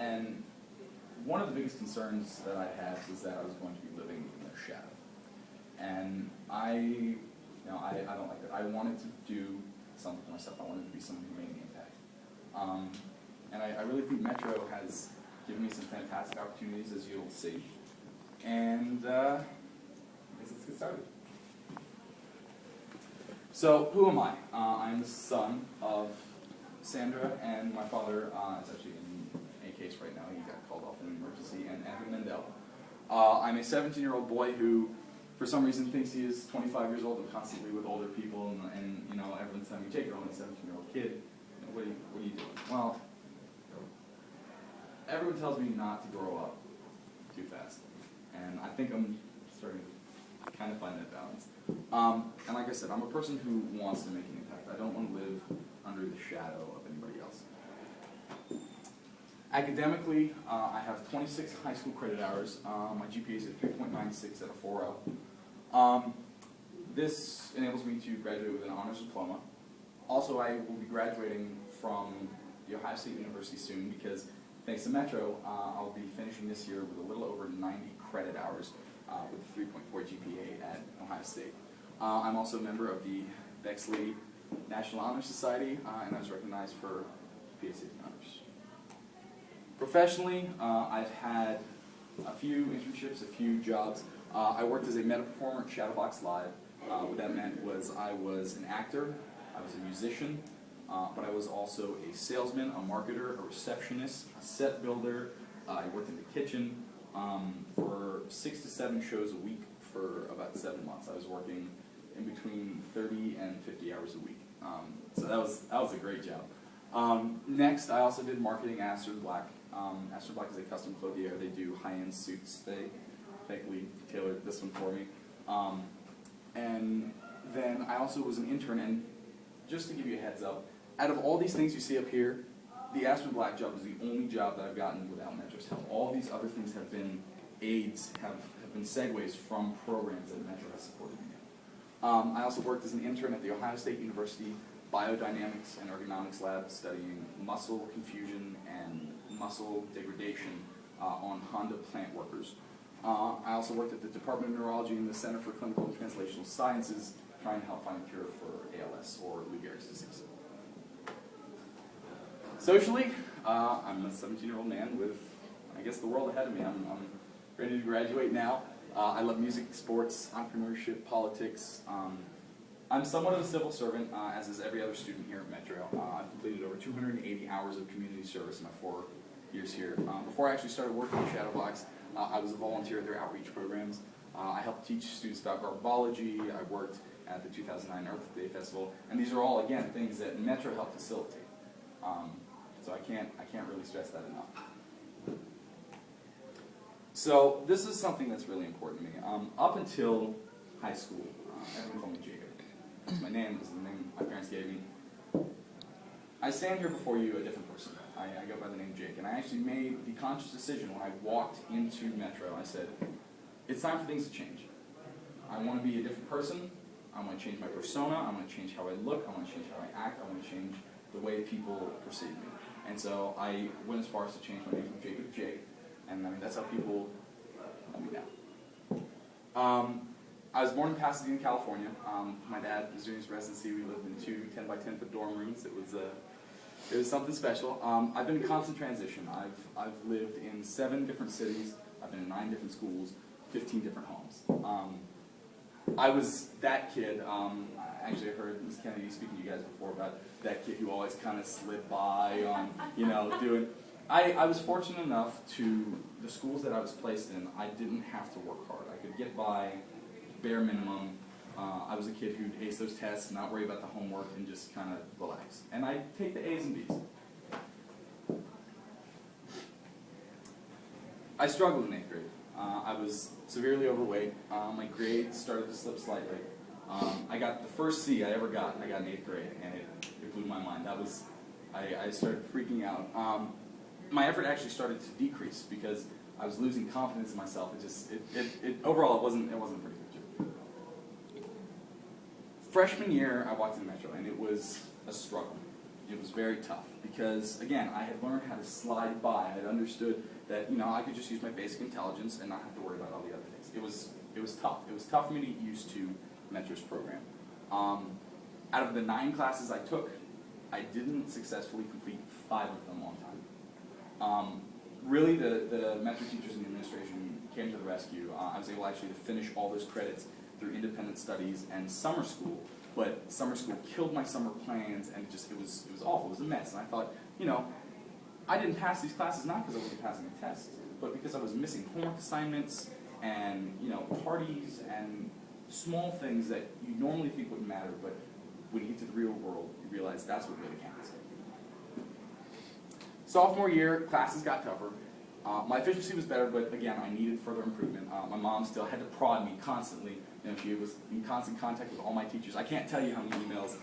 And one of the biggest concerns that I had was that I was going to be living in their shadow. And I don't like that. I wanted to do something for myself. I wanted to be someone who made an impact. And I really think Metro has given me some fantastic opportunities, as you'll see. And I guess let's get started. So, who am I? I'm the son of Sandra, and my father is actually in a case right now. He got called off in an emergency, and Mendel. I'm a 17-year-old boy who, for some reason, thinks he is 25 years old and constantly with older people, and you know, everyone's telling me, Jake, you're only a 17-year-old kid. You know, what are you doing? Well, everyone tells me not to grow up too fast, and I think I'm starting to kind of find that balance. And like I said, I'm a person who wants to make an impact. I don't want to live under the shadow of anybody else. Academically, I have 26 high school credit hours. My GPA is at 3.96 at a 4.0. This enables me to graduate with an honors diploma. Also, I will be graduating from the Ohio State University soon because, thanks to Metro, I'll be finishing this year with a little over 90 credit hours with 3.4 GPA at Ohio State. I'm also a member of the Bexley National Honor Society, and I was recognized for PhD honors. Professionally, I've had a few internships, a few jobs. I worked as a meta performer at Shadowbox Live. What that meant was I was an actor, I was a musician, but I was also a salesman, a marketer, a receptionist, a set builder. I worked in the kitchen for 6 to 7 shows a week for about 7 months. I was working in between 30 and 50 hours a week. So that was a great job. Next, I also did marketing at Astor Black. Astor Black is a custom clothier. They do high-end suits. They thankfully tailored this one for me. And then I also was an intern, and just to give you a heads up, out of all these things you see up here, the Astor Black job is the only job that I've gotten without Metro's help. All these other things have been aids, have been segues from programs that Metro has supported me in. I also worked as an intern at the Ohio State University Biodynamics and Ergonomics Lab studying muscle confusion and muscle degradation on Honda plant workers. I also worked at the Department of Neurology in the Center for Clinical and Translational Sciences trying to help find a cure for ALS, or Lou Gehrig's disease. Socially, I'm a 17-year-old man with, I guess, the world ahead of me. I'm ready to graduate now. I love music, sports, entrepreneurship, politics. I'm somewhat of a civil servant, as is every other student here at Metro. I've completed over 280 hours of community service in my 4 years here. Before I actually started working at Shadowbox, I was a volunteer at their outreach programs. I helped teach students about garbology. I worked at the 2009 Earth Day Festival, and these are all, again, things that Metro helped facilitate. So I can't really stress that enough. So this is something that's really important to me. Up until high school, everyone called me Jacob. That's my name. This is the name my parents gave me. I stand here before you a different person. I go by the name Jake, and I actually made the conscious decision when I walked into Metro. I said, it's time for things to change. I want to be a different person. I want to change my persona. I want to change how I look. I want to change how I act. I want to change the way people perceive me. And so I went as far as to change my name from Jacob to Jake, and I mean that's how people know me now. I was born in Pasadena, California. My dad was doing his residency. We lived in 2 10-by-10-foot dorm rooms. It was something special. I've been in constant transition. I've lived in 7 different cities. I've been in 9 different schools, 15 different homes. I was that kid. Actually, I heard Ms. Kennedy speaking to you guys before about that kid who always kind of slid by on, doing. I was fortunate enough to the schools that I was placed in. I didn't have to work hard. I could get by bare minimum. I was a kid who'd ace those tests, not worry about the homework, and just kind of relax. And I take the A's and B's. I struggled in 8th grade. I was severely overweight. My grades started to slip slightly. I got the first C I ever got. I got in 8th grade, and it blew my mind. I started freaking out. My effort actually started to decrease because I was losing confidence in myself. Overall, it wasn't a pretty good job. Freshman year, I walked into Metro, and it was a struggle. it was very tough because, again, I had learned how to slide by. I had understood that, I could just use my basic intelligence and not have to worry about all the other things. It was tough. It was tough for me to get used to Mentor's program. Out of the 9 classes I took, I didn't successfully complete 5 of them on time. Really, the mentor teachers and the administration came to the rescue. I was able actually to finish all those credits through independent studies and summer school, but summer school killed my summer plans, and it was awful. It was a mess, and I thought, I didn't pass these classes not because I wasn't passing the test, but because I was missing homework assignments and parties and small things that you normally think wouldn't matter, but when you get to the real world, you realize that's what really counts. Sophomore year, classes got tougher. My efficiency was better, but again, I needed further improvement. My mom still had to prod me constantly. She was in constant contact with all my teachers. I can't tell you how many emails